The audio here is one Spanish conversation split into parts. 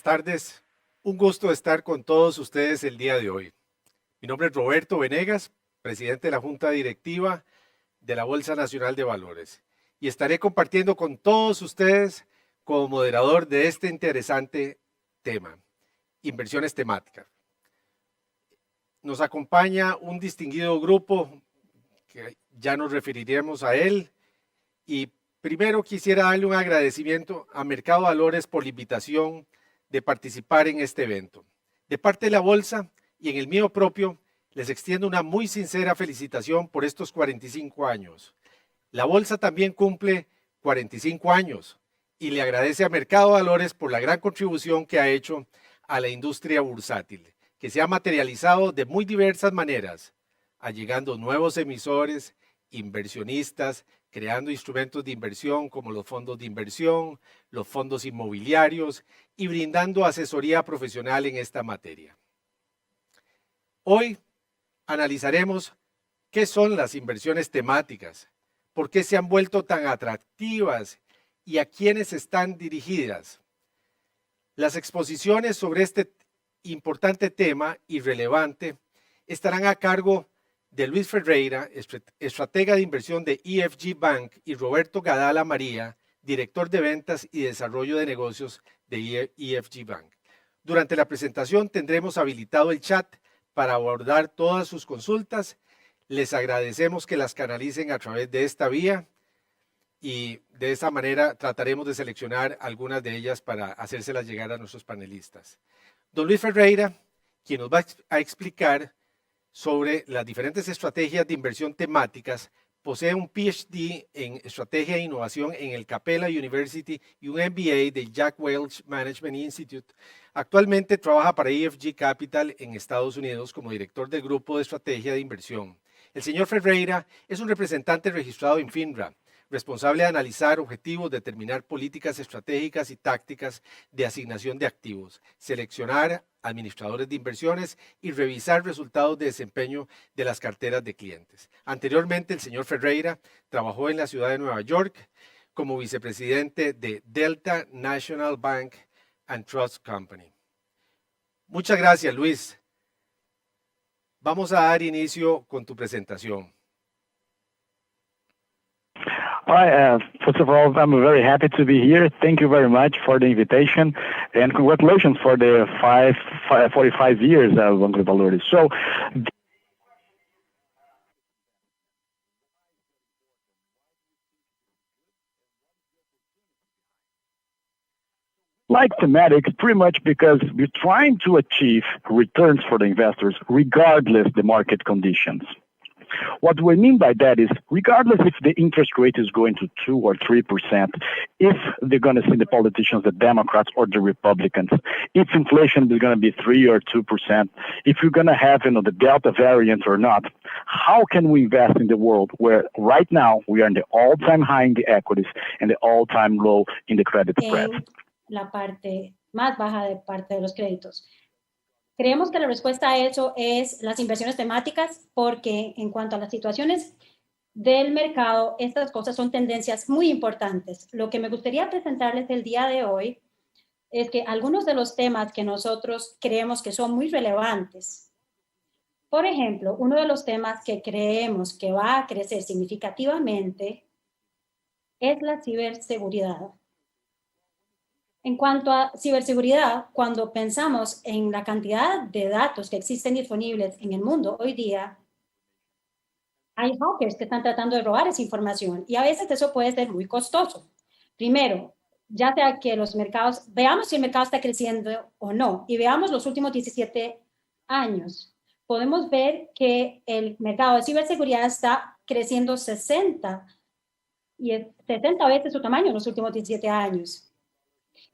buenas tardes. Un gusto estar con todos ustedes el día de hoy. Mi nombre es Roberto Venegas, presidente de la Junta Directiva de la Bolsa Nacional de Valores, y estaré compartiendo con todos ustedes como moderador de este interesante tema, inversiones temáticas. Nos acompaña un distinguido grupo que ya nos referiremos a él, y primero quisiera darle un agradecimiento a Mercado Valores por la invitación de participar en este evento. De parte de la Bolsa y en el mío propio, les extiendo una muy sincera felicitación por estos 45 años. La Bolsa también cumple 45 años y le agradece a Mercado Valores por la gran contribución que ha hecho a la industria bursátil, que se ha materializado de muy diversas maneras, allegando nuevos emisores, inversionistas, creando instrumentos de inversión como los fondos de inversión, los fondos inmobiliarios y brindando asesoría profesional en esta materia. Hoy analizaremos qué son las inversiones temáticas, por qué se han vuelto tan atractivas y a quiénes están dirigidas. Las exposiciones sobre este importante tema y relevante estarán a cargo de Luis Ferreira, estratega de inversión de EFG Bank, y Roberto Gadala María, director de ventas y desarrollo de negocios de EFG Bank. Durante la presentación tendremos habilitado el chat para abordar todas sus consultas. Les agradecemos que las canalicen a través de esta vía y de esa manera trataremos de seleccionar algunas de ellas para hacérselas llegar a nuestros panelistas. Don Luis Ferreira, quien nos va a explicar sobre las diferentes estrategias de inversión temáticas, posee un PhD en Estrategia e Innovación en el Capella University y un MBA del Jack Welch Management Institute. Actualmente trabaja para EFG Capital en Estados Unidos como director del Grupo de Estrategia de Inversión. El señor Ferreira es un representante registrado en FINRA, responsable de analizar objetivos, determinar políticas estratégicas y tácticas de asignación de activos, seleccionar administradores de inversiones y revisar resultados de desempeño de las carteras de clientes. Anteriormente, el señor Ferreira trabajó en la ciudad de Nueva York como vicepresidente de Delta National Bank and Trust Company. Muchas gracias, Luis. Vamos a dar inicio con tu presentación. Hi, first of all, I'm very happy to be here. Thank you very much for the invitation, and congratulations for the 45 years of Banco de Valores. So, like thematics, pretty much because we're trying to achieve returns for the investors regardless the market conditions. What we mean by that is, regardless if the interest rate is going to 2 or 3%, if they're going to see the politicians, the Democrats or the Republicans, if inflation is going to be 3 or 2%, if you're going to have, the Delta variant or not, how can we invest in the world where right now we are in the all-time high in the equities and the all-time low in the credit spread? La parte más baja de parte de los créditos. Creemos que la respuesta a eso es las inversiones temáticas, porque en cuanto a las situaciones del mercado, estas cosas son tendencias muy importantes. Lo que me gustaría presentarles el día de hoy es que algunos de los temas que nosotros creemos que son muy relevantes. Por ejemplo, uno de los temas que creemos que va a crecer significativamente es la ciberseguridad. En cuanto a ciberseguridad, cuando pensamos en la cantidad de datos que existen disponibles en el mundo hoy día, hay hackers que están tratando de robar esa información y a veces eso puede ser muy costoso. Primero, ya sea que los mercados, veamos si el mercado está creciendo o no, y veamos los últimos 17 años. Podemos ver que el mercado de ciberseguridad está creciendo 60 veces su tamaño en los últimos 17 años.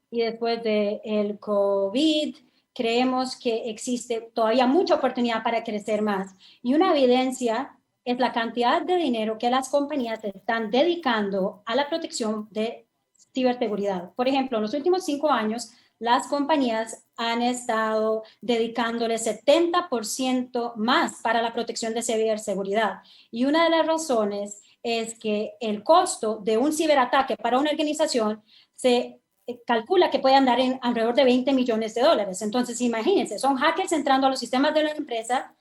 Y después del COVID, creemos que existe todavía mucha oportunidad para crecer más. Y una evidencia es la cantidad de dinero que las compañías están dedicando a la protección de ciberseguridad. Por ejemplo, en los últimos 5 años, las compañías han estado dedicándole 70% más para la protección de ciberseguridad. Y una de las razones es que el costo de un ciberataque para una organización se calcula que puede andar en alrededor de $20 millones. Entonces, imagínense, son hackers entrando a los sistemas de la empresa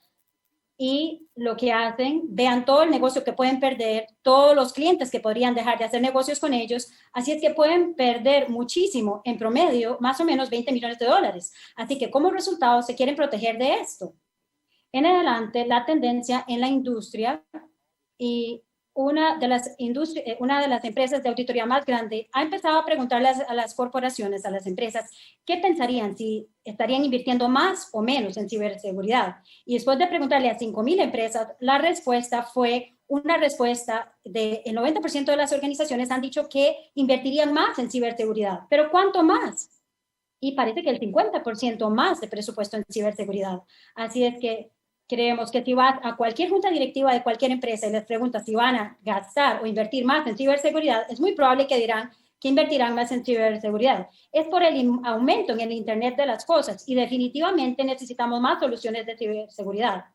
y lo que hacen, vean todo el negocio que pueden perder, todos los clientes que podrían dejar de hacer negocios con ellos, así es que pueden perder muchísimo, en promedio, más o menos $20 millones. Así que como resultado se quieren proteger de esto. En adelante, la tendencia en la industria y una de las empresas de auditoría más grande ha empezado a preguntarle a las corporaciones, a las empresas, qué pensarían si estarían invirtiendo más o menos en ciberseguridad. Y después de preguntarle a 5,000 empresas, la respuesta fue una respuesta de el 90% de las organizaciones han dicho que invertirían más en ciberseguridad. ¿Pero cuánto más? Y parece que el 50% más de presupuesto en ciberseguridad. Así es que creemos que si vas a cualquier junta directiva de cualquier empresa y les preguntas si van a gastar o invertir más en ciberseguridad, es muy probable que dirán que invertirán más en ciberseguridad. Es por el aumento en el Internet de las cosas y definitivamente necesitamos más soluciones de ciberseguridad.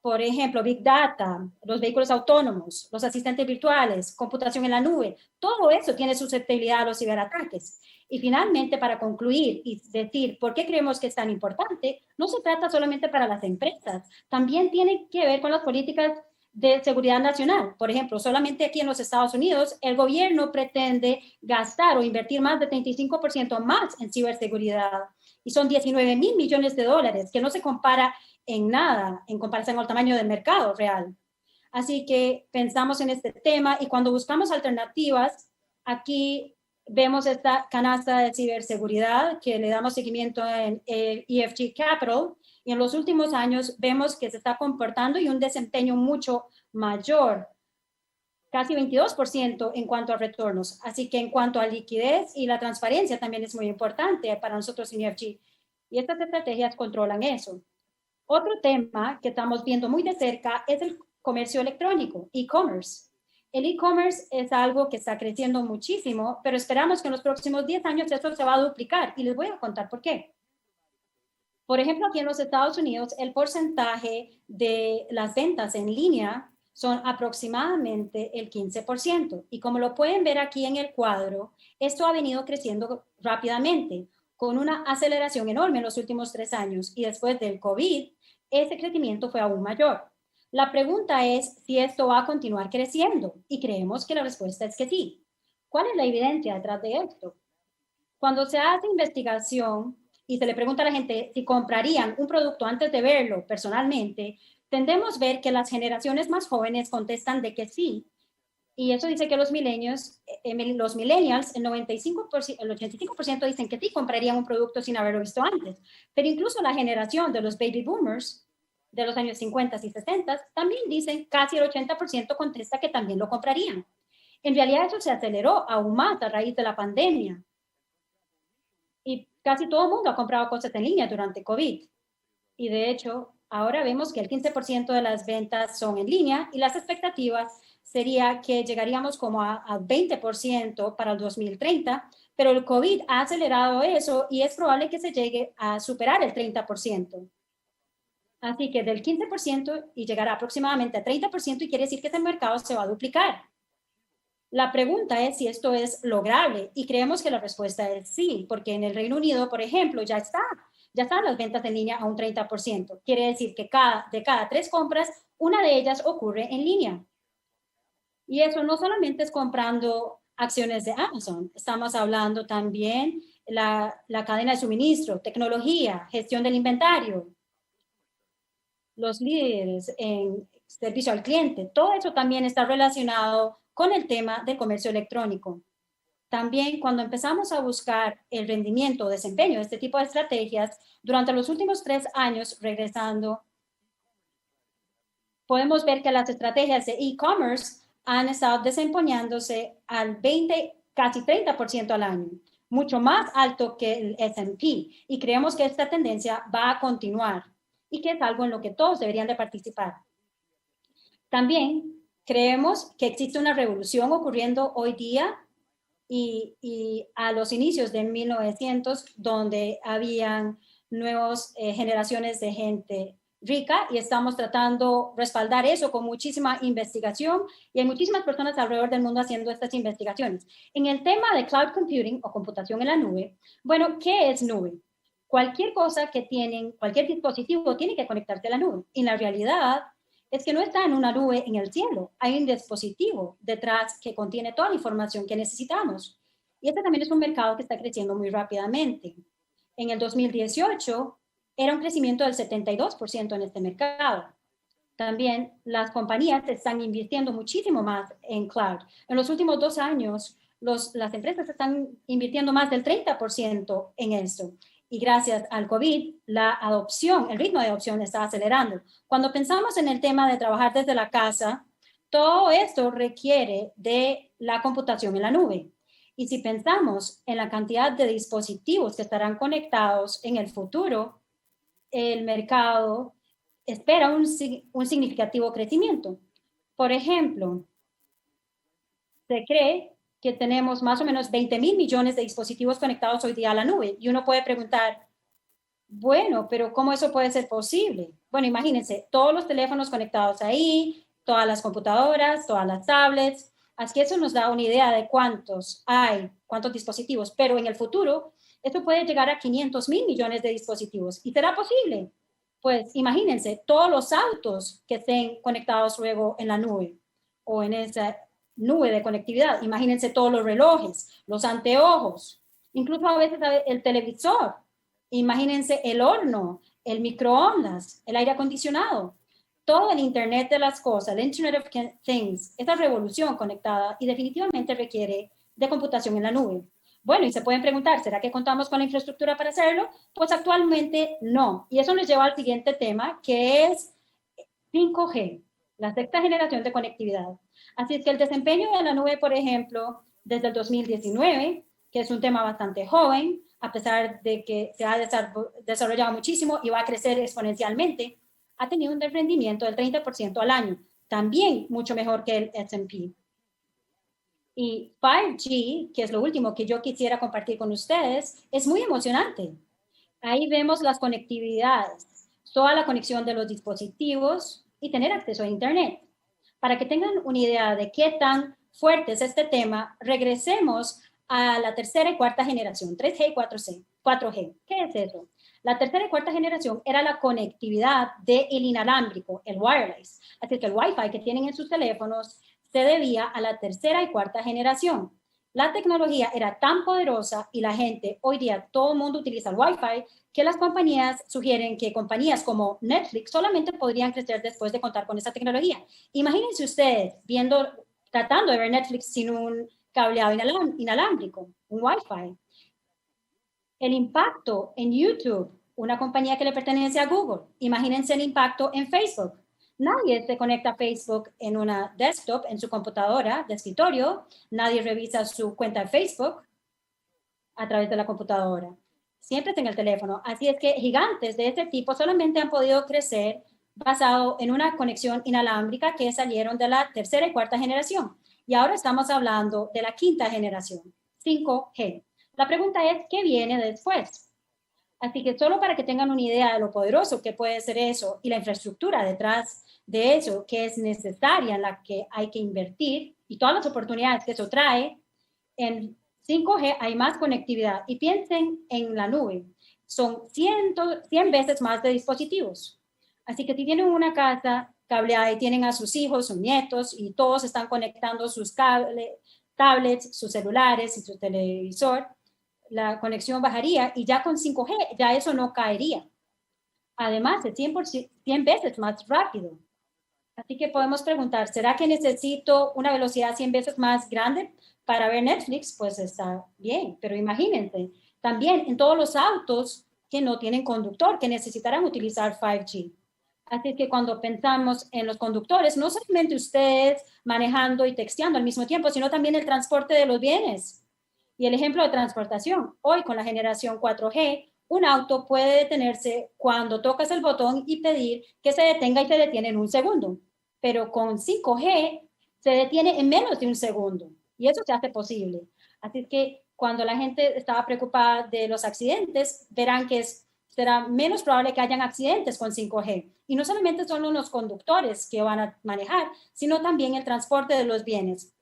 Por ejemplo, Big Data, los vehículos autónomos, los asistentes virtuales, computación en la nube, todo eso tiene susceptibilidad a los ciberataques. Y finalmente, para concluir y decir por qué creemos que es tan importante, no se trata solamente para las empresas, también tiene que ver con las políticas de seguridad nacional. Por ejemplo, solamente aquí en los Estados Unidos, el gobierno pretende gastar o invertir más de 35% más en ciberseguridad. Y son $19,000 millones, que no se compara en nada en comparación al tamaño del mercado real. Así que pensamos en este tema y cuando buscamos alternativas, aquí vemos esta canasta de ciberseguridad que le damos seguimiento en EFG Capital y en los últimos años vemos que se está comportando y un desempeño mucho mayor, casi 22% en cuanto a retornos. Así que en cuanto a liquidez y la transparencia también es muy importante para nosotros en EFG. Y estas estrategias controlan eso. Otro tema que estamos viendo muy de cerca es el comercio electrónico, e-commerce. El e-commerce es algo que está creciendo muchísimo, pero esperamos que en los próximos 10 años esto se va a duplicar y les voy a contar por qué. Por ejemplo, aquí en los Estados Unidos, el porcentaje de las ventas en línea son aproximadamente el 15%. Y como lo pueden ver aquí en el cuadro, esto ha venido creciendo rápidamente, con una aceleración enorme en los últimos 3 años. Y después del COVID, ese crecimiento fue aún mayor. La pregunta es si esto va a continuar creciendo y creemos que la respuesta es que sí. ¿Cuál es la evidencia detrás de esto? Cuando se hace investigación y se le pregunta a la gente si comprarían un producto antes de verlo personalmente, tendemos a ver que las generaciones más jóvenes contestan de que sí. Y eso dice que los millennials, el 95%, el 85% dicen que sí comprarían un producto sin haberlo visto antes. Pero incluso la generación de los baby boomers de los años 50 y 60 también dicen, casi el 80% contesta que también lo comprarían. En realidad eso se aceleró aún más a raíz de la pandemia. Y casi todo el mundo ha comprado cosas en línea durante COVID. Y de hecho, ahora vemos que el 15% de las ventas son en línea y las expectativas sería que llegaríamos como a 20% para el 2030, pero el COVID ha acelerado eso y es probable que se llegue a superar el 30%. Así que del 15% y llegará aproximadamente a 30% y quiere decir que ese mercado se va a duplicar. La pregunta es si esto es lograble y creemos que la respuesta es sí, porque en el Reino Unido, por ejemplo, ya están las ventas en línea a un 30%. Quiere decir que de cada 3 compras, una de ellas ocurre en línea. Y eso no solamente es comprando acciones de Amazon, estamos hablando también la cadena de suministro, tecnología, gestión del inventario, los líderes en servicio al cliente. Todo eso también está relacionado con el tema del comercio electrónico. También cuando empezamos a buscar el rendimiento o desempeño de este tipo de estrategias, durante los últimos 3 años, regresando, podemos ver que las estrategias de e-commerce han estado desempeñándose al 20, casi 30% al año, mucho más alto que el S&P. Y creemos que esta tendencia va a continuar y que es algo en lo que todos deberían de participar. También creemos que existe una revolución ocurriendo hoy día y a los inicios de 1900, donde habían nuevas generaciones de gente rica y estamos tratando de respaldar eso con muchísima investigación y hay muchísimas personas alrededor del mundo haciendo estas investigaciones. En el tema de cloud computing o computación en la nube, bueno, ¿qué es nube? Cualquier cosa que tienen, cualquier dispositivo tiene que conectarse a la nube. Y la realidad es que no está en una nube en el cielo. Hay un dispositivo detrás que contiene toda la información que necesitamos. Y este también es un mercado que está creciendo muy rápidamente. En el 2018 era un crecimiento del 72% en este mercado. También las compañías están invirtiendo muchísimo más en cloud. En los últimos 2 años, las empresas están invirtiendo más del 30% en esto. Y gracias al COVID, la adopción, el ritmo de adopción está acelerando. Cuando pensamos en el tema de trabajar desde la casa, todo esto requiere de la computación en la nube. Y si pensamos en la cantidad de dispositivos que estarán conectados en el futuro, el mercado espera un significativo crecimiento. Por ejemplo, se cree que tenemos más o menos 20,000 millones de dispositivos conectados hoy día a la nube. Y uno puede preguntar, bueno, pero ¿cómo eso puede ser posible? Bueno, imagínense, todos los teléfonos conectados ahí, todas las computadoras, todas las tablets. Así que eso nos da una idea de cuántos hay, cuántos dispositivos. Pero en el futuro, esto puede llegar a 500,000 millones de dispositivos. ¿Y será posible? Pues imagínense, todos los autos que estén conectados luego en la nube o en esa nube de conectividad. Imagínense todos los relojes, los anteojos, incluso a veces el televisor. Imagínense el horno, el microondas, el aire acondicionado. Todo el Internet de las cosas, el Internet of Things, esa revolución conectada y definitivamente requiere de computación en la nube. Bueno, y se pueden preguntar, ¿será que contamos con la infraestructura para hacerlo? Pues actualmente no. Y eso nos lleva al siguiente tema, que es 5G, la sexta generación de conectividad. Así es que el desempeño de la nube, por ejemplo, desde el 2019, que es un tema bastante joven, a pesar de que se ha desarrollado muchísimo y va a crecer exponencialmente, ha tenido un rendimiento del 30% al año, también mucho mejor que el S&P. Y 5G, que es lo último que yo quisiera compartir con ustedes, es muy emocionante. Ahí vemos las conectividades, toda la conexión de los dispositivos y tener acceso a Internet. Para que tengan una idea de qué tan fuerte es este tema, regresemos a la tercera y cuarta generación, 3G y 4G. ¿Qué es eso? La tercera y cuarta generación era la conectividad del inalámbrico, el wireless. Así que el Wi-Fi que tienen en sus teléfonos se debía a la tercera y cuarta generación. La tecnología era tan poderosa y la gente, hoy día todo el mundo utiliza el Wi-Fi, que las compañías sugieren que compañías como Netflix solamente podrían crecer después de contar con esa tecnología. Imagínense ustedes tratando de ver Netflix sin un cableado inalámbrico, un Wi-Fi. El impacto en YouTube, una compañía que le pertenece a Google. Imagínense el impacto en Facebook. Nadie se conecta a Facebook en una desktop, en su computadora de escritorio. Nadie revisa su cuenta de Facebook a través de la computadora. Siempre está en el teléfono. Así es que gigantes de este tipo solamente han podido crecer basado en una conexión inalámbrica que salieron de la tercera y cuarta generación. Y ahora estamos hablando de la quinta generación, 5G. La pregunta es, ¿qué viene después? Así que solo para que tengan una idea de lo poderoso que puede ser eso y la infraestructura detrás de eso que es necesaria, en la que hay que invertir y todas las oportunidades que eso trae, en 5G hay más conectividad. Y piensen en la nube. Son 100 veces más de dispositivos. Así que si tienen una casa cableada y tienen a sus hijos, sus nietos y todos están conectando sus tablets, sus celulares y su televisor, la conexión bajaría y ya con 5G ya eso no caería. Además, es 100 veces más rápido. Así que podemos preguntar, ¿será que necesito una velocidad 100 veces más grande para ver Netflix? Pues está bien, pero imagínense, también en todos los autos que no tienen conductor, que necesitarán utilizar 5G. Así que cuando pensamos en los conductores, no solamente ustedes manejando y texteando al mismo tiempo, sino también el transporte de los bienes. Y el ejemplo de transportación, hoy con la generación 4G, un auto puede detenerse cuando tocas el botón y pedir que se detenga y se detiene en un segundo. Pero con 5G se detiene en menos de un segundo. Y eso se hace posible. Así que cuando la gente estaba preocupada de los accidentes, verán que es será menos probable que hayan accidentes con 5G. Y no solamente son los conductores que van a manejar, sino también el transporte de los bienes.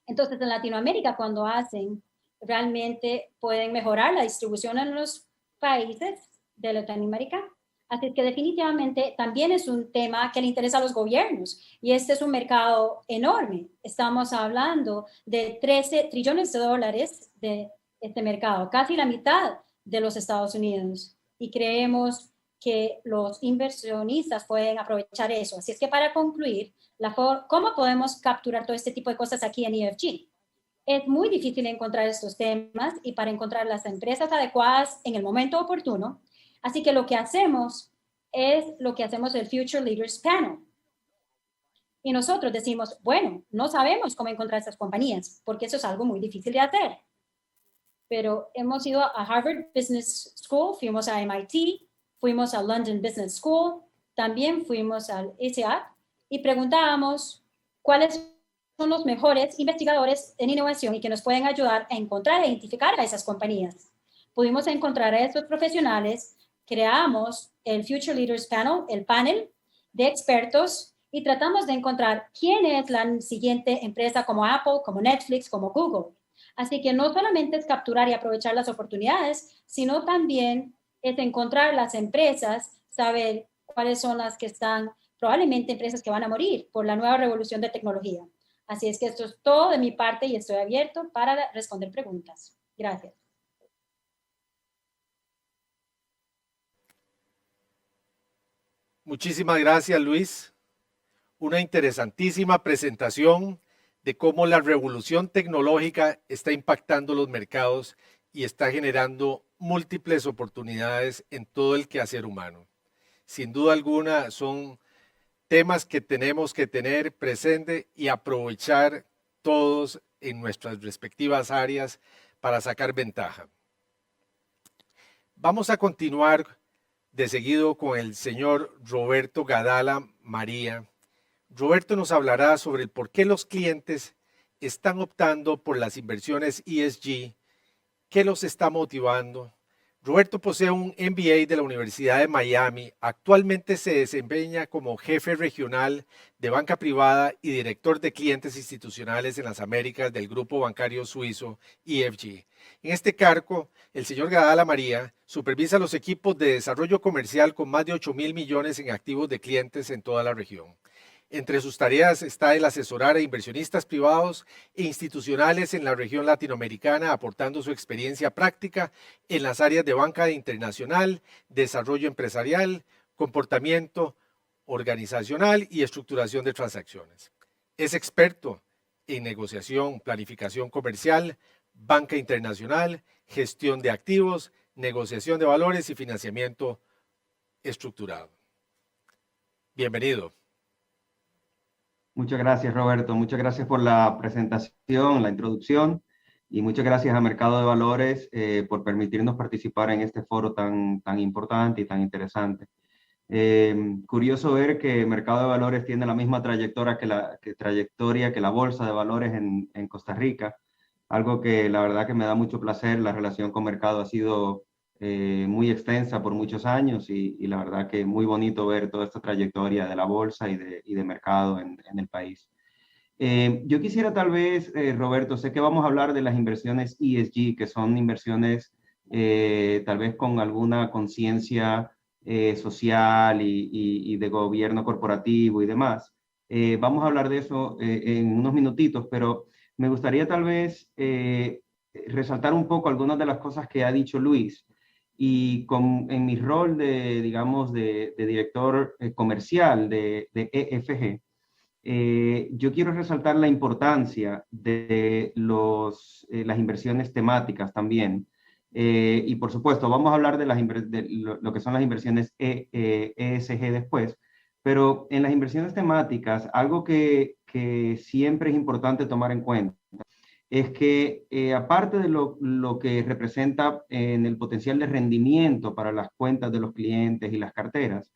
Entonces, en Latinoamérica, cuando hacen, realmente pueden mejorar la distribución en los países de Latinoamérica. Así que definitivamente también es un tema que le interesa a los gobiernos y este es un mercado enorme. Estamos hablando de 13 trillones de dólares de este mercado, casi la mitad de los Estados Unidos. Y creemos que los inversionistas pueden aprovechar eso. Así es que para concluir, ¿cómo podemos capturar todo este tipo de cosas aquí en EFG? Es muy difícil encontrar estos temas y para encontrar las empresas adecuadas en el momento oportuno. Así que lo que hacemos es lo que hacemos el Future Leaders Panel. Y nosotros decimos, bueno, no sabemos cómo encontrar estas compañías, porque eso es algo muy difícil de hacer. Pero hemos ido a Harvard Business School, fuimos a MIT, fuimos a London Business School, también fuimos al INSEAD y preguntábamos cuáles son los mejores investigadores en innovación y que nos pueden ayudar a encontrar e identificar a esas compañías. Pudimos encontrar a estos profesionales, creamos el Future Leaders Panel, el panel de expertos, y tratamos de encontrar quién es la siguiente empresa como Apple, como Netflix, como Google. Así que no solamente es capturar y aprovechar las oportunidades, sino también es encontrar las empresas, saber cuáles son las que están, probablemente empresas que van a morir por la nueva revolución de tecnología. Así es que esto es todo de mi parte y estoy abierto para responder preguntas. Gracias. Muchísimas gracias, Luis. Una interesantísima presentación de cómo la revolución tecnológica está impactando los mercados y está generando múltiples oportunidades en todo el quehacer humano. Sin duda alguna son temas que tenemos que tener presente y aprovechar todos en nuestras respectivas áreas para sacar ventaja. Vamos a continuar de seguido con el señor Roberto Gadala María. Roberto nos hablará sobre el por qué los clientes están optando por las inversiones ESG, qué los está motivando. Roberto posee un MBA de la Universidad de Miami. Actualmente se desempeña como jefe regional de banca privada y director de clientes institucionales en las Américas del grupo bancario suizo EFG. En este cargo, el señor Gadala María supervisa los equipos de desarrollo comercial con más de 8.000 millones en activos de clientes en toda la región. Entre sus tareas está el asesorar a inversionistas privados e institucionales en la región latinoamericana, aportando su experiencia práctica en las áreas de banca internacional, desarrollo empresarial, comportamiento organizacional y estructuración de transacciones. Es experto en negociación, planificación comercial, banca internacional, gestión de activos, negociación de valores y financiamiento estructurado. Bienvenido. Muchas gracias, Roberto. Muchas gracias por la presentación, la introducción, y muchas gracias a Mercado de Valores por permitirnos participar en este foro tan importante y tan interesante. Curioso ver que Mercado de Valores tiene la misma trayectoria que la Bolsa de Valores en Costa Rica, algo que la verdad que me da mucho placer. La relación con Mercado ha sido muy extensa por muchos años y la verdad que muy bonito ver toda esta trayectoria de la bolsa y de mercado en el país. Yo quisiera tal vez, Roberto, sé que vamos a hablar de las inversiones ESG, que son inversiones tal vez con alguna conciencia social y de gobierno corporativo y demás. Vamos a hablar de eso en unos minutitos, pero me gustaría tal vez resaltar un poco algunas de las cosas que ha dicho Luis. Y en mi rol digamos, de director comercial de EFG, yo quiero resaltar la importancia de las inversiones temáticas también. Y por supuesto, vamos a hablar de lo que son las inversiones ESG después, pero en las inversiones temáticas, algo que siempre es importante tomar en cuenta es que aparte de lo que representa en el potencial de rendimiento para las cuentas de los clientes y las carteras,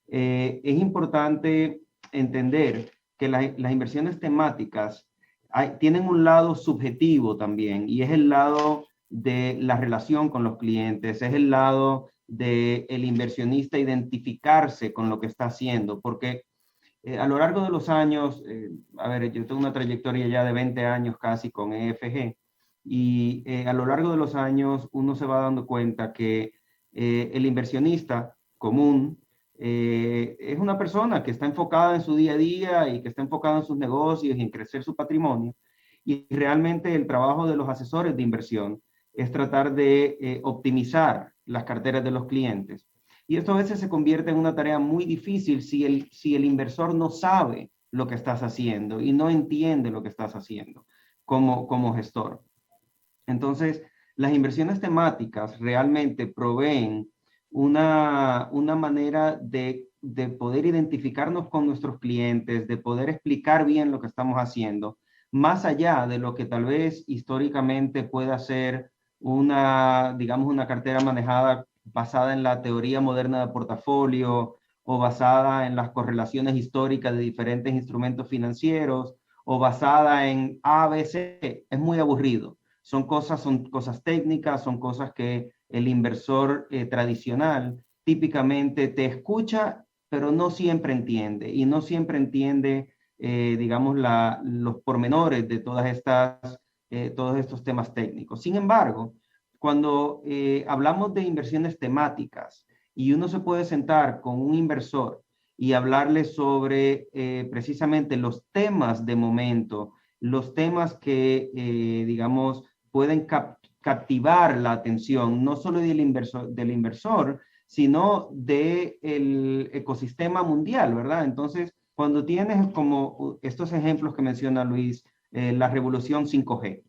es importante entender que las inversiones temáticas tienen un lado subjetivo también, y es el lado de la relación con los clientes, es el lado de el inversionista identificarse con lo que está haciendo, porque a lo largo de los años, a ver, yo tengo una trayectoria ya de 20 años casi con EFG, y a lo largo de los años uno se va dando cuenta que el inversionista común es una persona que está enfocada en su día a día y que está enfocada en sus negocios y en crecer su patrimonio, y realmente el trabajo de los asesores de inversión es tratar de optimizar las carteras de los clientes. Y esto a veces se convierte en una tarea muy difícil si el inversor no sabe lo que estás haciendo y no entiende lo que estás haciendo como gestor. Entonces, las inversiones temáticas realmente proveen una manera de poder identificarnos con nuestros clientes, de poder explicar bien lo que estamos haciendo, más allá de lo que tal vez históricamente pueda ser digamos, una cartera manejada basada en la teoría moderna de portafolio o basada en las correlaciones históricas de diferentes instrumentos financieros o basada en ABC. Es muy aburrido. Son cosas técnicas, son cosas que el inversor tradicional típicamente te escucha, pero no siempre entiende, y no siempre entiende, digamos, los pormenores de todos estos temas técnicos. Sin embargo, cuando hablamos de inversiones temáticas y uno se puede sentar con un inversor y hablarle sobre precisamente los temas de momento, los temas que, digamos, pueden captivar la atención, no solo del inversor, sino del ecosistema mundial, ¿verdad? Entonces, cuando tienes como estos ejemplos que menciona Luis, la revolución 5G,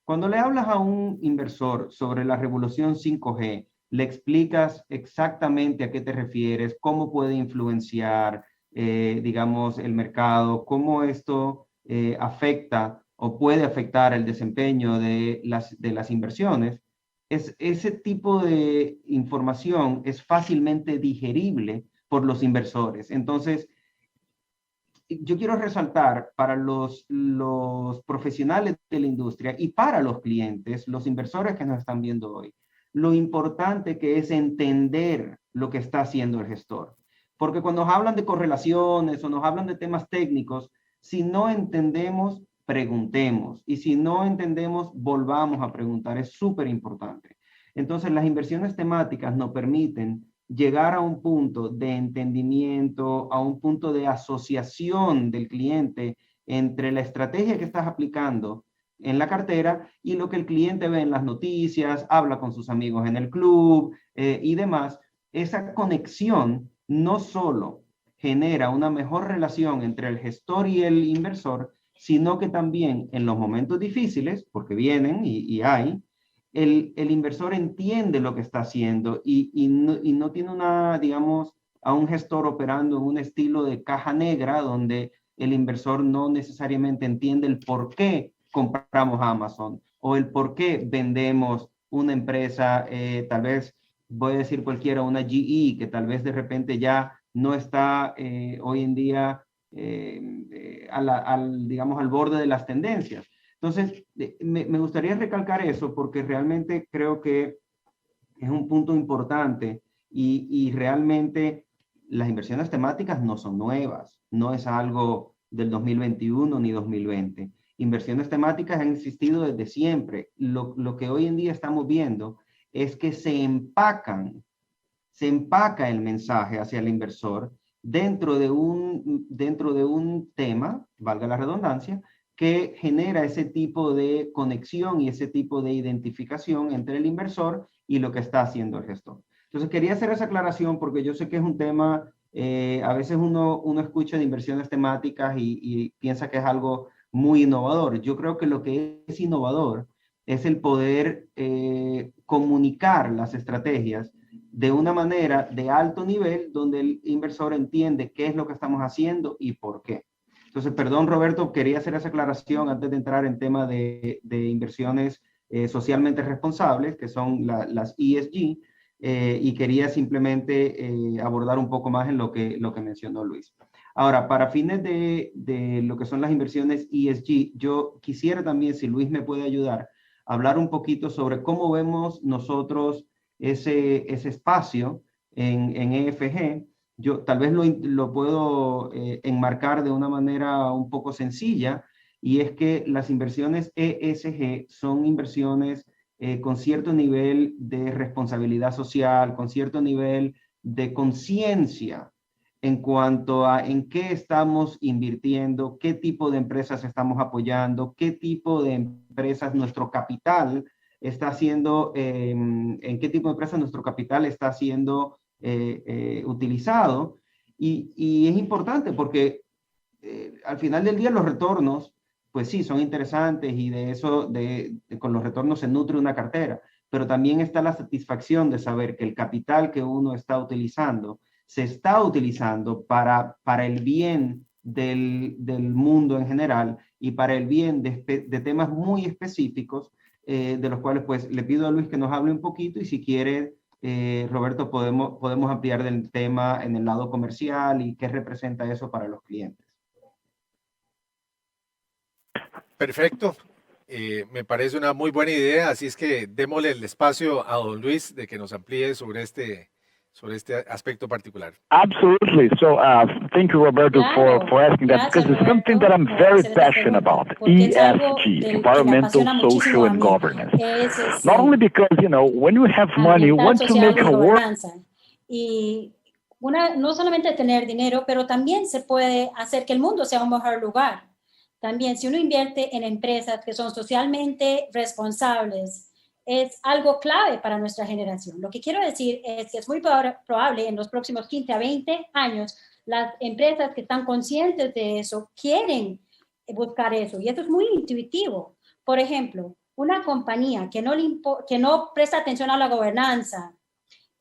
cuando le hablas a un inversor sobre la revolución 5G, le explicas exactamente a qué te refieres, cómo puede influenciar, digamos, el mercado, cómo esto afecta o puede afectar el desempeño de las inversiones. Ese tipo de información es fácilmente digerible por los inversores. Entonces, yo quiero resaltar para los profesionales de la industria y para los clientes, los inversores que nos están viendo hoy, lo importante que es entender lo que está haciendo el gestor. Porque cuando nos hablan de correlaciones o nos hablan de temas técnicos, si no entendemos, preguntemos. Y si no entendemos, volvamos a preguntar. Es súper importante. Entonces, las inversiones temáticas nos permiten llegar a un punto de entendimiento, a un punto de asociación del cliente entre la estrategia que estás aplicando en la cartera y lo que el cliente ve en las noticias, habla con sus amigos en el club y demás. Esa conexión no solo genera una mejor relación entre el gestor y el inversor, sino que también en los momentos difíciles, porque vienen y hay, el inversor entiende lo que está haciendo y no tiene digamos, a un gestor operando en un estilo de caja negra donde el inversor no necesariamente entiende el por qué compramos Amazon o el por qué vendemos una empresa, tal vez voy a decir cualquiera, una GE, que tal vez de repente ya no está hoy en día digamos, al borde de las tendencias. Entonces, me gustaría recalcar eso porque realmente creo que es un punto importante y realmente las inversiones temáticas no son nuevas, no es algo del 2021 ni 2020. Inversiones temáticas han existido desde siempre. Lo que hoy en día estamos viendo es que se empaca el mensaje hacia el inversor dentro de un tema, valga la redundancia, que genera ese tipo de conexión y ese tipo de identificación entre el inversor y lo que está haciendo el gestor. Entonces, quería hacer esa aclaración porque yo sé que es un tema, a veces uno escucha de inversiones temáticas y piensa que es algo muy innovador. Yo creo que lo que es innovador es el poder comunicar las estrategias de una manera de alto nivel donde el inversor entiende qué es lo que estamos haciendo y por qué. Entonces, perdón, Roberto, quería hacer esa aclaración antes de entrar en tema de inversiones socialmente responsables, que son las ESG, y quería simplemente abordar un poco más en lo que mencionó Luis. Ahora, para fines de lo que son las inversiones ESG, yo quisiera también, si Luis me puede ayudar, hablar un poquito sobre cómo vemos nosotros ese espacio en EFG, yo tal vez lo puedo enmarcar de una manera un poco sencilla, y es que las inversiones ESG son inversiones con cierto nivel de responsabilidad social, con cierto nivel de conciencia en cuanto a en qué estamos invirtiendo, qué tipo de empresas estamos apoyando, qué tipo de empresas nuestro capital está haciendo, en qué tipo de empresas nuestro capital está siendo utilizado. Y es importante porque al final del día los retornos, pues sí, son interesantes, y de eso, con los retornos se nutre una cartera, pero también está la satisfacción de saber que el capital que uno está utilizando se está utilizando para el bien del mundo en general y para el bien de temas muy específicos, de los cuales pues le pido a Luis que nos hable un poquito, y si quiere, Roberto, podemos ampliar del tema en el lado comercial y qué representa eso para los clientes. Perfecto. Me parece una muy buena idea, así es que démosle el espacio a don Luis de que nos amplíe sobre este aspecto particular. Absolutely. So thank you, Roberto, for asking that, because it's something that I'm very passionate about, ESG, environmental, social, and governance. Not only because, you know, when you have money, you want to make a work. Y no solamente tener dinero, pero también se puede hacer que el mundo sea un mejor lugar. También, si uno invierte en empresas que son socialmente responsables, es algo clave para nuestra generación. Lo que quiero decir es que es muy probable en los próximos 15 a 20 años, las empresas que están conscientes de eso quieren buscar eso, y eso es muy intuitivo. Por ejemplo, una compañía que no presta atención a la gobernanza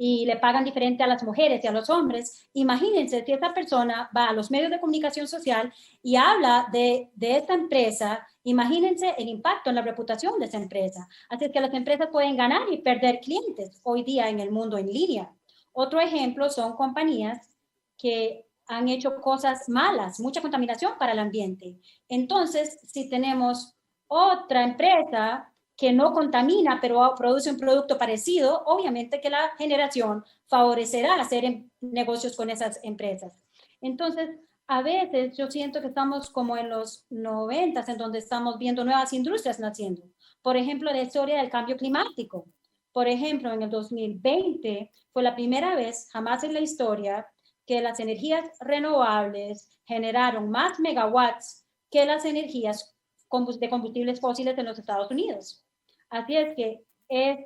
y le pagan diferente a las mujeres y a los hombres, imagínense si esa persona va a los medios de comunicación social y habla de esta empresa, imagínense el impacto en la reputación de esa empresa. Así es que las empresas pueden ganar y perder clientes hoy día en el mundo en línea. Otro ejemplo son compañías que han hecho cosas malas, mucha contaminación para el ambiente. Entonces, si tenemos otra empresa que no contamina, pero produce un producto parecido, obviamente que la generación favorecerá hacer negocios con esas empresas. Entonces, a veces yo siento que estamos como en los 90s, en donde estamos viendo nuevas industrias naciendo. Por ejemplo, la historia del cambio climático. Por ejemplo, en el 2020 fue la primera vez jamás en la historia que las energías renovables generaron más megawatts que las energías de combustibles fósiles en los Estados Unidos. Así es que es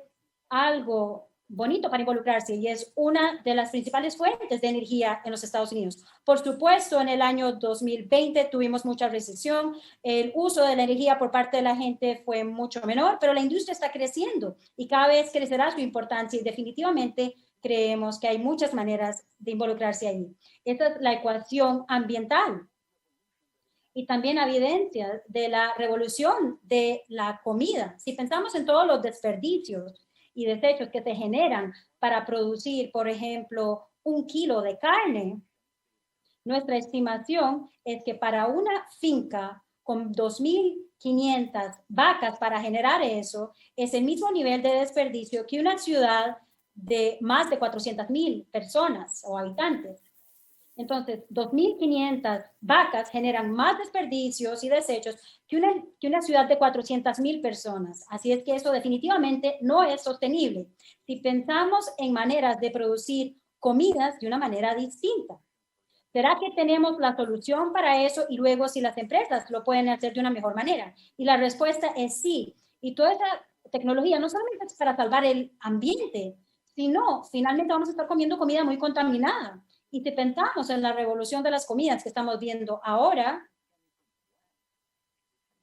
algo bonito para involucrarse, y es una de las principales fuentes de energía en los Estados Unidos. Por supuesto, en el año 2020 tuvimos mucha recesión, el uso de la energía por parte de la gente fue mucho menor, pero la industria está creciendo y cada vez crecerá su importancia, y definitivamente creemos que hay muchas maneras de involucrarse ahí. Esta es la ecuación ambiental. Y también evidencia de la revolución de la comida. Si pensamos en todos los desperdicios y desechos que se generan para producir, por ejemplo, 1 kilo de carne, nuestra estimación es que para una finca con 2.500 vacas para generar eso, es el mismo nivel de desperdicio que una ciudad de más de 400,000 personas o habitantes. Entonces, 2.500 vacas generan más desperdicios y desechos que una ciudad de 400,000 personas. Así es que eso definitivamente no es sostenible si pensamos en maneras de producir comidas de una manera distinta. ¿Será que tenemos la solución para eso, y luego si las empresas lo pueden hacer de una mejor manera? Y la respuesta es sí. Y toda esa tecnología no solamente es para salvar el ambiente, sino finalmente vamos a estar comiendo comida muy contaminada. Y si pensamos en la revolución de las comidas que estamos viendo ahora,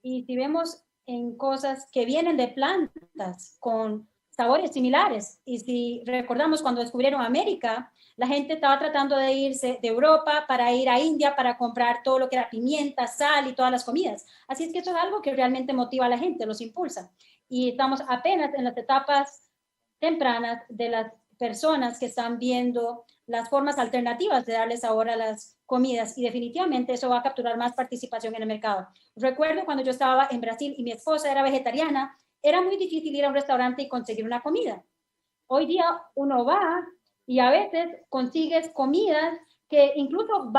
y si vemos en cosas que vienen de plantas con sabores similares, y si recordamos cuando descubrieron América, la gente estaba tratando de irse de Europa para ir a India para comprar todo lo que era pimienta, sal y todas las comidas. Así es que eso es algo que realmente motiva a la gente, los impulsa. Y estamos apenas en las etapas tempranas de las personas que están viendo las formas alternativas de darles sabor a las comidas, y definitivamente eso va a capturar más participación en el mercado. Recuerdo cuando yo estaba en Brasil y mi esposa era vegetariana, era muy difícil ir a un restaurante y conseguir una comida. Hoy día uno va y a veces consigues comidas que incluso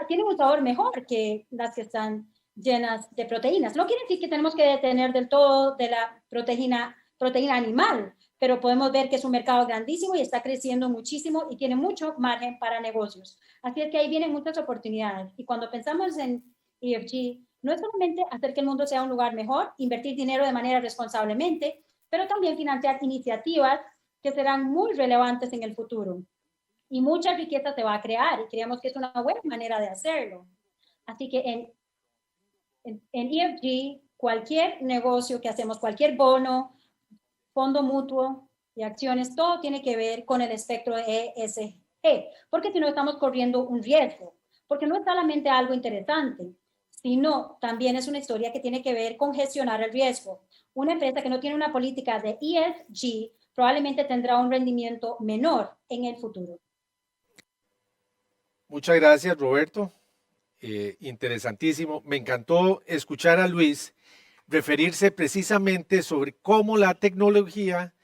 tienen un sabor mejor que las que están llenas de proteínas. No quiere decir que tenemos que detener del todo de la proteína animal, pero podemos ver que es un mercado grandísimo y está creciendo muchísimo y tiene mucho margen para negocios. Así es que ahí vienen muchas oportunidades. Y cuando pensamos en ESG, no es solamente hacer que el mundo sea un lugar mejor, invertir dinero de manera responsablemente, pero también financiar iniciativas que serán muy relevantes en el futuro. Y mucha riqueza se va a crear y creemos que es una buena manera de hacerlo. Así que en ESG, cualquier negocio que hacemos, cualquier bono, fondo mutuo y acciones, todo tiene que ver con el espectro de ESG, porque si no estamos corriendo un riesgo, porque no es solamente algo interesante, sino también es una historia que tiene que ver con gestionar el riesgo. Una empresa que no tiene una política de ESG probablemente tendrá un rendimiento menor en el futuro. Muchas gracias, Roberto. Interesantísimo. Me encantó escuchar a Luis referirse precisamente sobre cómo la tecnología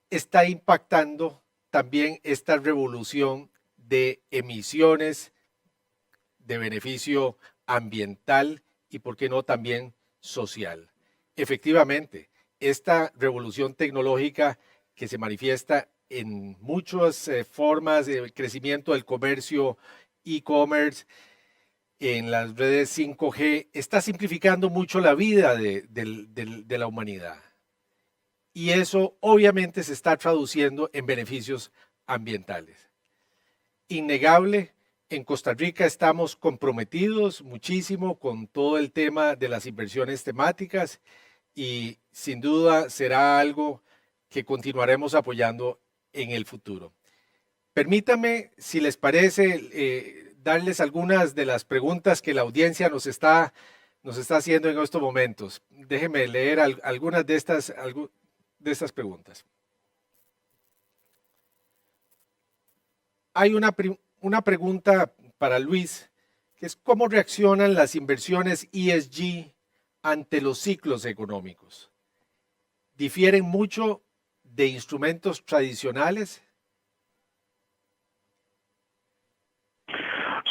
está impactando también esta revolución de emisiones, de beneficio ambiental y, por qué no, también social. Efectivamente, esta revolución tecnológica que se manifiesta en muchas formas de crecimiento del comercio, e-commerce, en las redes 5G, está simplificando mucho la vida de la humanidad. Y eso obviamente se está traduciendo en beneficios ambientales. Innegable, en Costa Rica estamos comprometidos muchísimo con todo el tema de las inversiones temáticas y sin duda será algo que continuaremos apoyando en el futuro. Permítame, si les parece, darles algunas de las preguntas que la audiencia nos está haciendo en estos momentos. Déjenme leer algunas de estas preguntas. Hay una pregunta para Luis, que es ¿cómo reaccionan las inversiones ESG ante los ciclos económicos? ¿Difieren mucho de instrumentos tradicionales?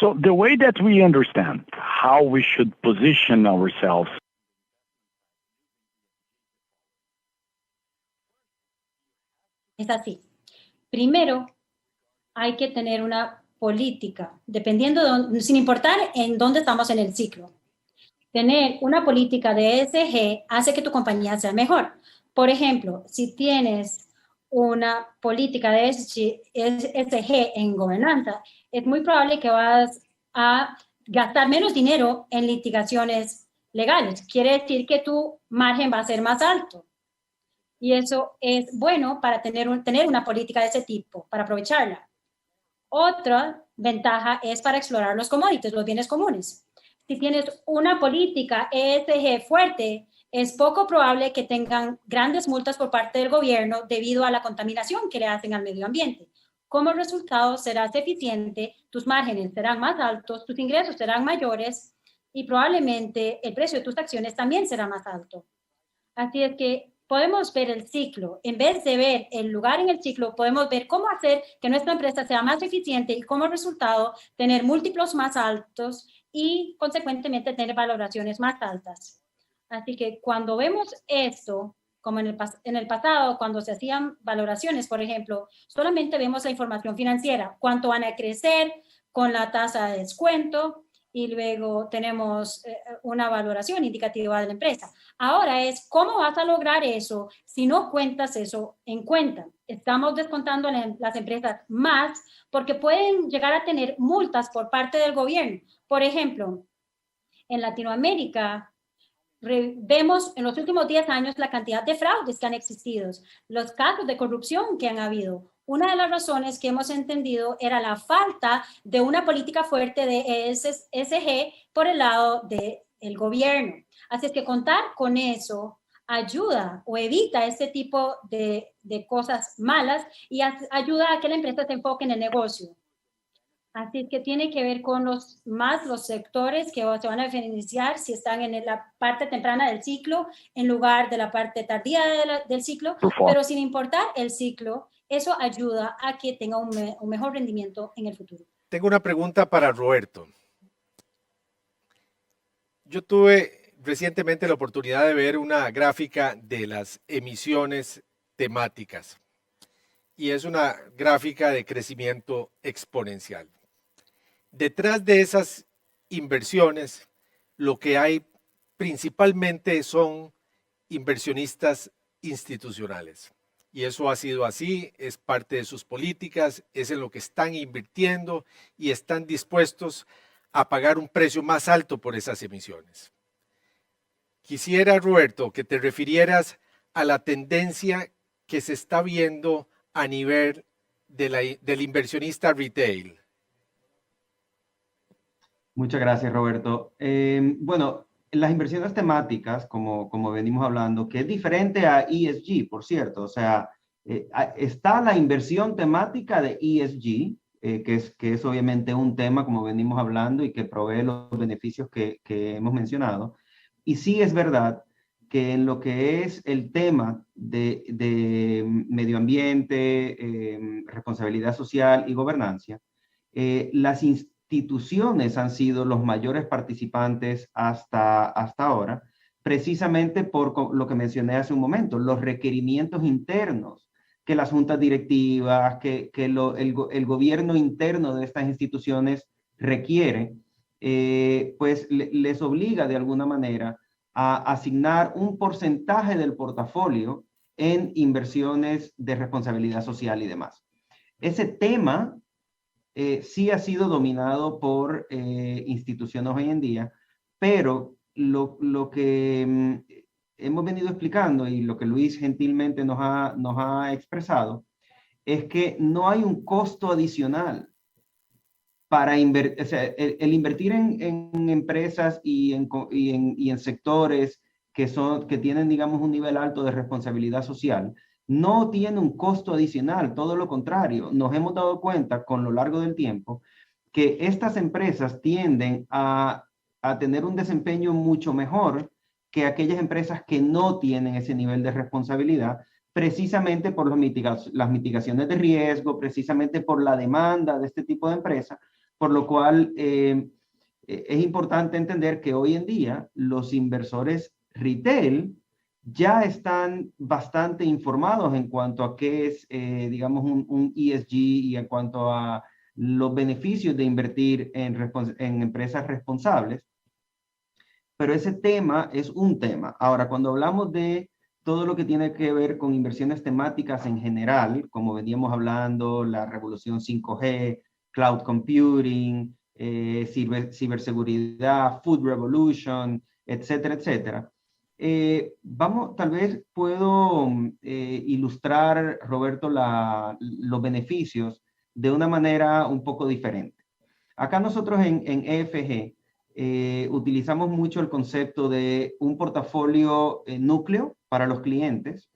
So the way that we understand how we should position ourselves es así. Primero, hay que tener una política, sin importar en dónde estamos en el ciclo. Tener una política de ESG hace que tu compañía sea mejor. Por ejemplo, si tienes una política de ESG en gobernanza, es muy probable que vas a gastar menos dinero en litigaciones legales. Quiere decir que tu margen va a ser más alto. Y eso es bueno para tener una política de ese tipo, para aprovecharla. Otra ventaja es para explorar los commodities, los bienes comunes. Si tienes una política ESG fuerte, es poco probable que tengan grandes multas por parte del gobierno debido a la contaminación que le hacen al medio ambiente. Como resultado, serás eficiente, tus márgenes serán más altos, tus ingresos serán mayores y probablemente el precio de tus acciones también será más alto. Así es que podemos ver el ciclo. En vez de ver el lugar en el ciclo, podemos ver cómo hacer que nuestra empresa sea más eficiente y como resultado tener múltiplos más altos y consecuentemente tener valoraciones más altas. Así que cuando vemos esto, como en el pasado, cuando se hacían valoraciones, por ejemplo, solamente vemos la información financiera, cuánto van a crecer con la tasa de descuento, y luego tenemos una valoración indicativa de la empresa. Ahora es, ¿cómo vas a lograr eso si no cuentas eso en cuenta? Estamos descontando en las empresas más porque pueden llegar a tener multas por parte del gobierno. Por ejemplo, en Latinoamérica, vemos en los últimos 10 años la cantidad de fraudes que han existido, los casos de corrupción que han habido. Una de las razones que hemos entendido era la falta de una política fuerte de ESG por el lado del gobierno. Así es que contar con eso ayuda o evita este tipo de cosas malas y ayuda a que la empresa se enfoque en el negocio. Así que tiene que ver con los sectores que se van a beneficiar si están en la parte temprana del ciclo en lugar de la parte tardía del ciclo, pero sin importar el ciclo, eso ayuda a que tenga un mejor rendimiento en el futuro. Tengo una pregunta para Roberto. Yo tuve recientemente la oportunidad de ver una gráfica de las emisiones temáticas y es una gráfica de crecimiento exponencial. Detrás de esas inversiones, lo que hay principalmente son inversionistas institucionales. Y eso ha sido así, es parte de sus políticas, es en lo que están invirtiendo y están dispuestos a pagar un precio más alto por esas emisiones. Quisiera, Roberto, que te refirieras a la tendencia que se está viendo a nivel del inversionista retail. Muchas gracias, Roberto. Bueno, las inversiones temáticas, como venimos hablando, que es diferente a ESG, por cierto. O sea, está la inversión temática de ESG, que es obviamente un tema, como venimos hablando, y que provee los beneficios que hemos mencionado. Y sí es verdad que en lo que es el tema de medio ambiente, responsabilidad social y gobernanza, las instituciones han sido los mayores participantes hasta ahora, precisamente por lo que mencioné hace un momento, los requerimientos internos que las juntas directivas, que el gobierno interno de estas instituciones requiere, pues les obliga de alguna manera a asignar un porcentaje del portafolio en inversiones de responsabilidad social y demás. Ese tema sí ha sido dominado por instituciones hoy en día, pero lo que hemos venido explicando y lo que Luis gentilmente nos ha expresado es que no hay un costo adicional para invertir, o sea, el invertir en empresas y en sectores que tienen, digamos, un nivel alto de responsabilidad social, no tiene un costo adicional, todo lo contrario. Nos hemos dado cuenta con lo largo del tiempo que estas empresas tienden a tener un desempeño mucho mejor que aquellas empresas que no tienen ese nivel de responsabilidad, precisamente por las mitigaciones de riesgo, precisamente por la demanda de este tipo de empresas, por lo cual es importante entender que hoy en día los inversores retail ya están bastante informados en cuanto a qué es, digamos, un ESG y en cuanto a los beneficios de invertir en empresas responsables. Pero ese tema es un tema. Ahora, cuando hablamos de todo lo que tiene que ver con inversiones temáticas en general, como veníamos hablando, la revolución 5G, cloud computing, ciberseguridad, food revolution, etcétera, etcétera. Tal vez puedo ilustrar, Roberto, los beneficios de una manera un poco diferente. Acá nosotros en EFG utilizamos mucho el concepto de un portafolio núcleo para los clientes,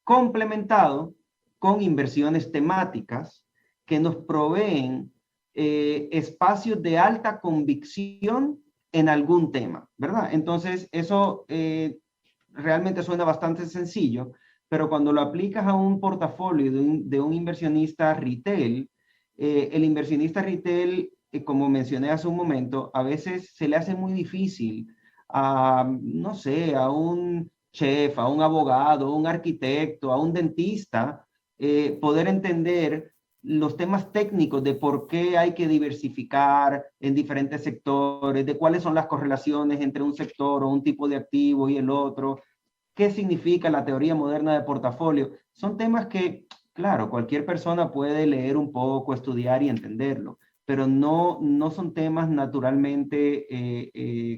complementado con inversiones temáticas que nos proveen espacios de alta convicción en algún tema, ¿verdad? Entonces, eso realmente suena bastante sencillo, pero cuando lo aplicas a un portafolio de un inversionista retail, el inversionista retail, como mencioné hace un momento, a veces se le hace muy difícil a, no sé, a un chef, a un abogado, a un arquitecto, a un dentista, poder entender los temas técnicos de por qué hay que diversificar en diferentes sectores, de cuáles son las correlaciones entre un sector o un tipo de activo y el otro, qué significa la teoría moderna de portafolio. Son temas que, claro, cualquier persona puede leer un poco, estudiar y entenderlo, pero no son temas naturalmente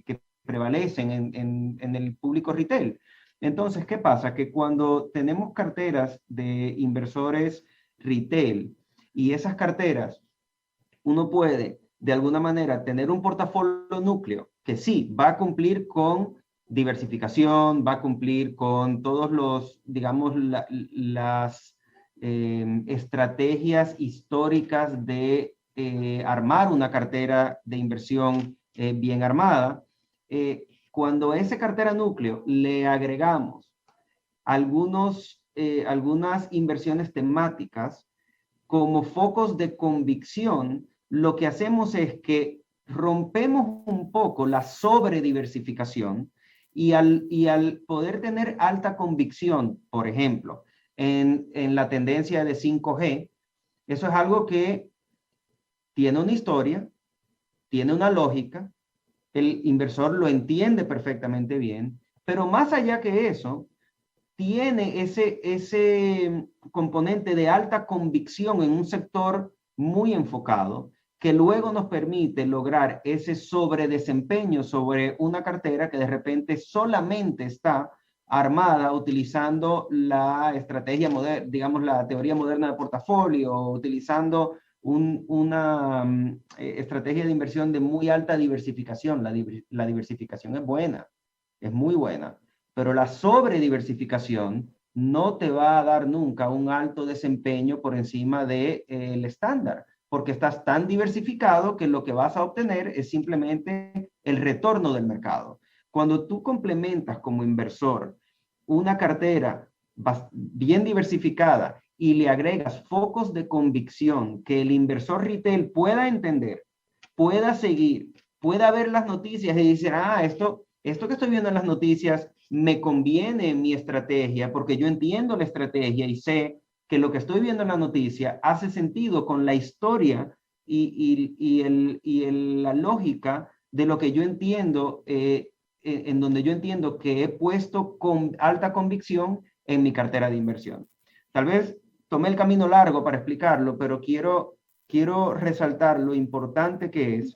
que prevalecen en el público retail. Entonces, ¿qué pasa? Que cuando tenemos carteras de inversores retail y esas carteras, uno puede de alguna manera tener un portafolio núcleo que sí va a cumplir con diversificación, va a cumplir con todos los, digamos, las estrategias históricas de armar una cartera de inversión bien armada. Cuando a esa cartera núcleo le agregamos algunas inversiones temáticas como focos de convicción, lo que hacemos es que rompemos un poco la sobrediversificación y al poder tener alta convicción, por ejemplo, en la tendencia de 5G, eso es algo que tiene una historia, tiene una lógica, el inversor lo entiende perfectamente bien, pero más allá que eso, tiene ese componente de alta convicción en un sector muy enfocado, que luego nos permite lograr ese sobredesempeño sobre una cartera que de repente solamente está armada utilizando la estrategia moderna, digamos la teoría moderna de portafolio, utilizando una estrategia de inversión de muy alta diversificación. La diversificación es buena, es muy buena, pero la sobrediversificación no te va a dar nunca un alto desempeño por encima del estándar, porque estás tan diversificado que lo que vas a obtener es simplemente el retorno del mercado. Cuando tú complementas como inversor una cartera bien diversificada y le agregas focos de convicción que el inversor retail pueda entender, pueda seguir, pueda ver las noticias y decir, esto que estoy viendo en las noticias me conviene en mi estrategia porque yo entiendo la estrategia y sé que lo que estoy viendo en la noticia hace sentido con la historia y la lógica de lo que yo entiendo, en donde yo entiendo que he puesto con alta convicción en mi cartera de inversión. Tal vez tomé el camino largo para explicarlo, pero quiero resaltar lo importante que es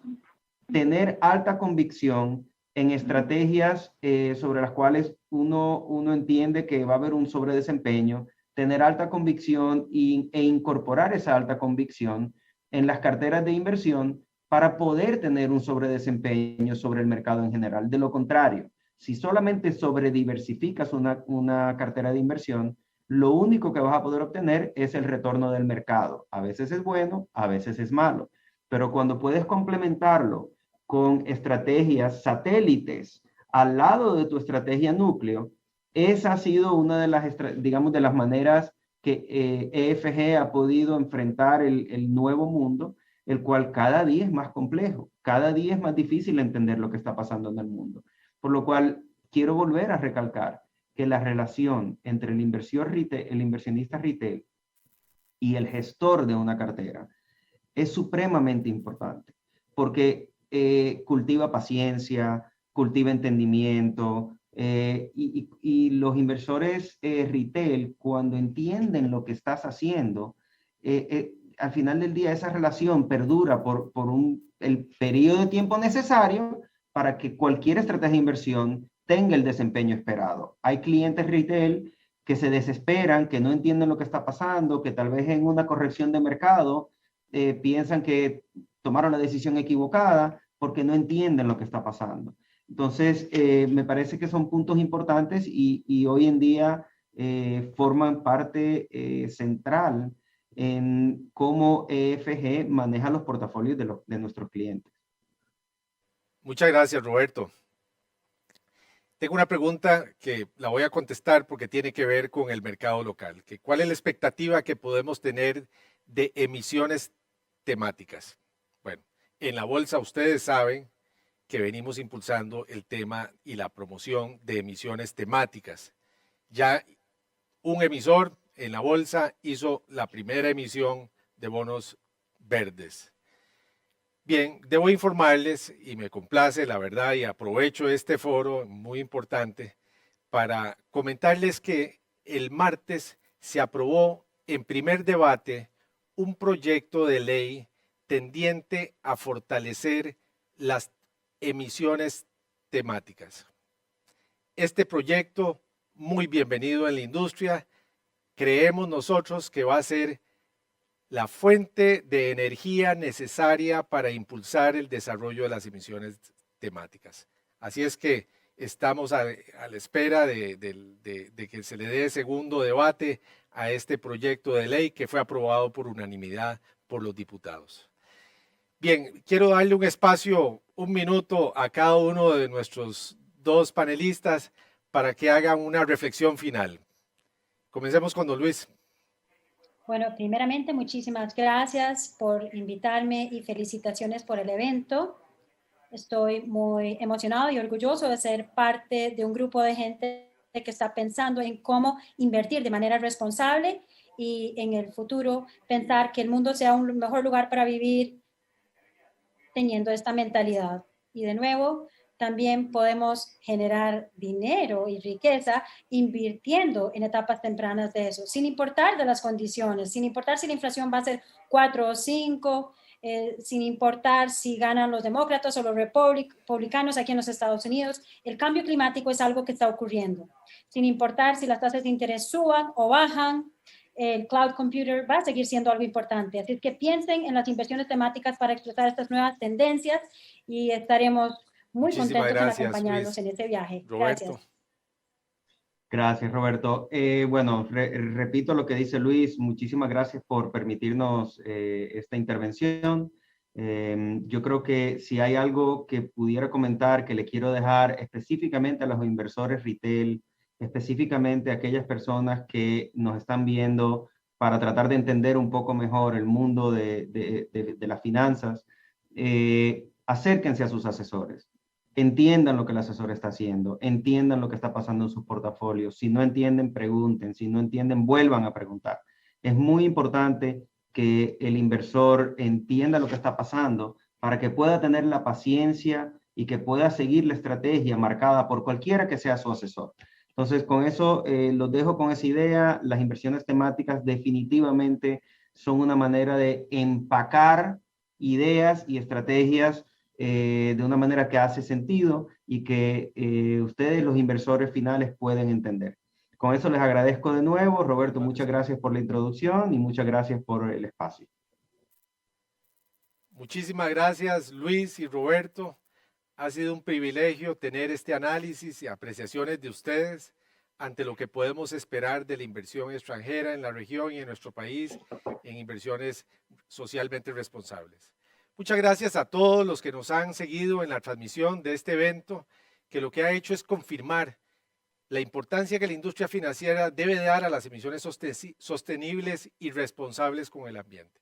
tener alta convicción en estrategias sobre las cuales uno entiende que va a haber un sobredesempeño, tener alta convicción e incorporar esa alta convicción en las carteras de inversión para poder tener un sobredesempeño sobre el mercado en general. De lo contrario, si solamente sobrediversificas una cartera de inversión, lo único que vas a poder obtener es el retorno del mercado. A veces es bueno, a veces es malo, pero cuando puedes complementarlo con estrategias satélites al lado de tu estrategia núcleo, esa ha sido una de las, digamos, de las maneras que EFG ha podido enfrentar el nuevo mundo, el cual cada día es más complejo, cada día es más difícil entender lo que está pasando en el mundo. Por lo cual, quiero volver a recalcar que la relación entre el inversionista retail y el gestor de una cartera es supremamente importante, porque cultiva paciencia, cultiva entendimiento, y los inversores retail, cuando entienden lo que estás haciendo, al final del día esa relación perdura por el periodo de tiempo necesario para que cualquier estrategia de inversión tenga el desempeño esperado. Hay clientes retail que se desesperan, que no entienden lo que está pasando, que tal vez en una corrección de mercado piensan que tomaron la decisión equivocada porque no entienden lo que está pasando. Entonces, me parece que son puntos importantes y hoy en día forman parte central en cómo EFG maneja los portafolios de nuestros clientes. Muchas gracias, Roberto. Tengo una pregunta que la voy a contestar porque tiene que ver con el mercado local. ¿Cuál es la expectativa que podemos tener de emisiones temáticas? Bueno, en la bolsa ustedes saben que venimos impulsando el tema y la promoción de emisiones temáticas. Ya un emisor en la bolsa hizo la primera emisión de bonos verdes. Bien, debo informarles y me complace la verdad y aprovecho este foro muy importante para comentarles que el martes se aprobó en primer debate un proyecto de ley tendiente a fortalecer las emisiones temáticas. Este proyecto, muy bienvenido en la industria, creemos nosotros que va a ser la fuente de energía necesaria para impulsar el desarrollo de las emisiones temáticas. Así es que estamos a la espera de que se le dé segundo debate a este proyecto de ley que fue aprobado por unanimidad por los diputados. Bien, quiero darle un espacio, un minuto a cada uno de nuestros dos panelistas para que hagan una reflexión final. Comencemos con don Luis. Bueno, primeramente, muchísimas gracias por invitarme y felicitaciones por el evento. Estoy muy emocionado y orgulloso de ser parte de un grupo de gente que está pensando en cómo invertir de manera responsable y en el futuro pensar que el mundo sea un mejor lugar para vivir teniendo esta mentalidad. Y de nuevo, también podemos generar dinero y riqueza invirtiendo en etapas tempranas de eso, sin importar de las condiciones, sin importar si la inflación va a ser 4 o 5, sin importar si ganan los demócratas o los republicanos aquí en los Estados Unidos. El cambio climático es algo que está ocurriendo, sin importar si las tasas de interés suban o bajan. El cloud computer va a seguir siendo algo importante. Así que piensen en las inversiones temáticas para expresar estas nuevas tendencias y estaremos muy contentos en acompañarlos en este viaje. Roberto. Gracias. Gracias, Roberto. Bueno, repito lo que dice Luis. Muchísimas gracias por permitirnos esta intervención. Yo creo que si hay algo que pudiera comentar, que le quiero dejar específicamente a los inversores retail, específicamente a aquellas personas que nos están viendo para tratar de entender un poco mejor el mundo de las finanzas, acérquense a sus asesores. Entiendan lo que el asesor está haciendo, entiendan lo que está pasando en sus portafolios. Si no entienden, pregunten. Si no entienden, vuelvan a preguntar. Es muy importante que el inversor entienda lo que está pasando para que pueda tener la paciencia y que pueda seguir la estrategia marcada por cualquiera que sea su asesor. Entonces, con eso los dejo con esa idea. Las inversiones temáticas definitivamente son una manera de empacar ideas y estrategias de una manera que hace sentido y que ustedes, los inversores finales, pueden entender. Con eso les agradezco de nuevo. Roberto, muchas gracias por la introducción y muchas gracias por el espacio. Muchísimas gracias, Luis y Roberto. Ha sido un privilegio tener este análisis y apreciaciones de ustedes ante lo que podemos esperar de la inversión extranjera en la región y en nuestro país en inversiones socialmente responsables. Muchas gracias a todos los que nos han seguido en la transmisión de este evento, que lo que ha hecho es confirmar la importancia que la industria financiera debe dar a las emisiones sostenibles y responsables con el ambiente.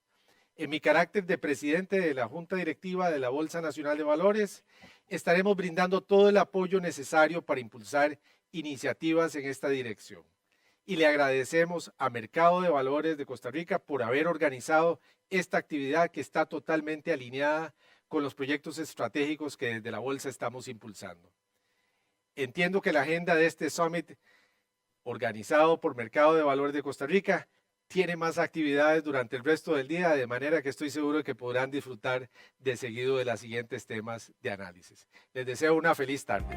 En mi carácter de presidente de la Junta Directiva de la Bolsa Nacional de Valores, estaremos brindando todo el apoyo necesario para impulsar iniciativas en esta dirección. Y le agradecemos a Mercado de Valores de Costa Rica por haber organizado esta actividad que está totalmente alineada con los proyectos estratégicos que desde la Bolsa estamos impulsando. Entiendo que la agenda de este Summit, organizado por Mercado de Valores de Costa Rica, tiene más actividades durante el resto del día, de manera que estoy seguro que podrán disfrutar de seguido de los siguientes temas de análisis. Les deseo una feliz tarde.